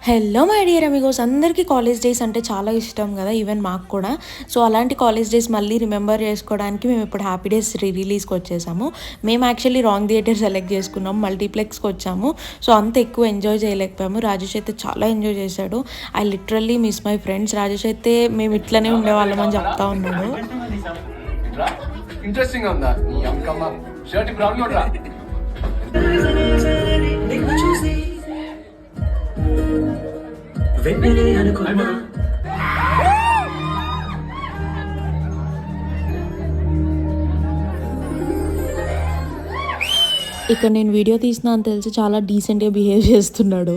Hello my dear Amigos, అందరికీ college days అంటే చాలా ఇష్టం కదా, ఈవెన్ మాకు కూడా. సో అలాంటి కాలేజ్ డేస్ మళ్ళీ రిమెంబర్ చేసుకోవడానికి మేము ఇప్పుడు హ్యాపీ డేస్ రిలీజ్కి వచ్చేసాము. మేము యాక్చువల్లీ రాంగ్ థియేటర్ సెలెక్ట్ చేసుకున్నాం, మల్టీప్లెక్స్కి వచ్చాము. సో అంత ఎక్కువ ఎంజాయ్ చేయలేకపోయాము. రాజేష్ అయితే చాలా ఎంజాయ్ చేశాడు. I literally miss my friends. Rajesh అయితే మేము ఇట్లనే ఉండేవాళ్ళం అని చెప్తా ఉన్నాడు. ఇంట్రెస్టింగ్ ఉందా షర్ట్ బ్రౌన్ కొట్రా. ఇక్కడ నేను వీడియో తీసిన అని తెలిసి చాలా డీసెంట్గా బిహేవ్ చేస్తున్నాడు.